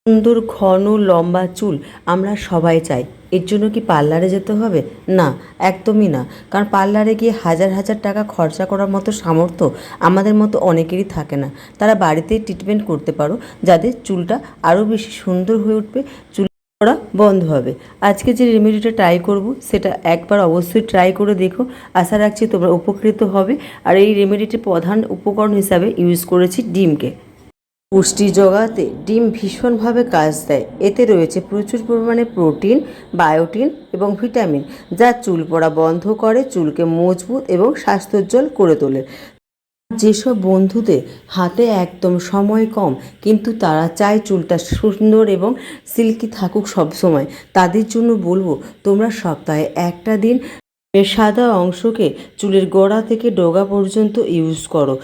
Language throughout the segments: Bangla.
সুন্দর ঘন লম্বা চুল আমরা সবাই চাই। এর জন্য কি পার্লারে যেতে হবে? না, একদমই না। কারণ পার্লারে গিয়ে হাজার হাজার টাকা খরচা করার মতো সামর্থ্য আমাদের মতো অনেকেরই থাকে না। তারা বাড়িতেই ট্রিটমেন্ট করতে পারো, যাদের চুলটা আরও বেশি সুন্দর হয়ে উঠবে, চুল পড়া বন্ধ হবে। আজকে যে রেমেডিটা ট্রাই করব সেটা একবার অবশ্যই ট্রাই করে দেখো। আশা রাখছি তোমরা উপকৃত হবে। আর এই রেমেডিটির প্রধান উপকরণ হিসাবে ইউজ করেছি ডিমকে। পুষ্টি জোগাতে ডিম ভীষণভাবে কাজ দেয়। এতে রয়েছে প্রচুর পরিমাণে প্রোটিন, বায়োটিন এবং ভিটামিন, যা চুল পড়া বন্ধ করে, চুলকে মজবুত এবং স্বাস্থ্যোজ্জ্বল করে তোলে। যেসব বন্ধুদের হাতে একদম সময় কম কিন্তু তারা চায় চুলটা সুন্দর এবং সিল্কি থাকুক সব সময়, তাদের জন্য বলবো তোমরা সপ্তাহে একটা দিন এর সাদা অংশকে চুলের গোড়া থেকে ডগা পর্যন্ত ইউজ করো।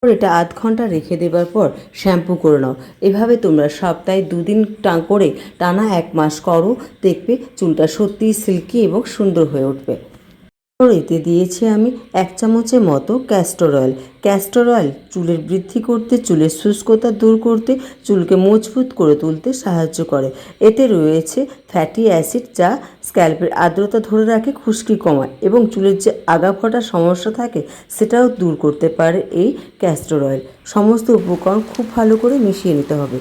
এটা আধ ঘন্টা রেখে দেবার পর শ্যাম্পু করে নাও। এভাবে তোমরা সপ্তাহে 2 দিন করে টানা 1 মাস করো, দেখবে চুলটা সত্যিই সিল্কি এবং সুন্দর হয়ে উঠবে। এতে দিয়েছি আমি 1 চামচের মতো ক্যাস্টর অয়েল। ক্যাস্টর অয়েল চুলের বৃদ্ধি করতে, চুলের শুষ্কতা দূর করতে, চুলকে মজবুত করে তুলতে সাহায্য করে। এতে রয়েছে ফ্যাটি অ্যাসিড, যা স্ক্যাল্পের আর্দ্রতা ধরে রাখে, খুশকি কমায় এবং চুলের যে আগা ফোটার সমস্যা থাকে সেটাও দূর করতে পারে এই ক্যাস্টর অয়েল। সমস্ত উপকরণ খুব ভালো করে মিশিয়ে নিতে হবে।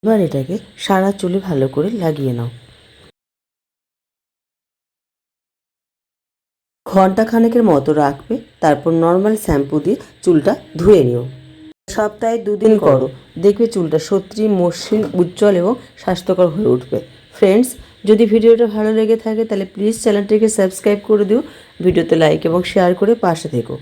এবার এটাকে সারা চুলে ভালো করে লাগিয়ে নাও। ঘন্টাখানেকের মতো রাখবে, তারপর নর্মাল শ্যাম্পু দিয়ে চুলটা ধুয়ে নিও। সপ্তাহে 2 দিন করো, দেখবে চুলটা সত্যিই মসৃণ, উজ্জ্বল এবং স্বাস্থ্যকর হয়ে উঠবে। ফ্রেন্ডস, যদি ভিডিওটা ভালো লেগে থাকে তাহলে প্লিজ চ্যানেলটিকে সাবস্ক্রাইব করে দিও, ভিডিওতে লাইক এবং শেয়ার করে পাশে থেকো।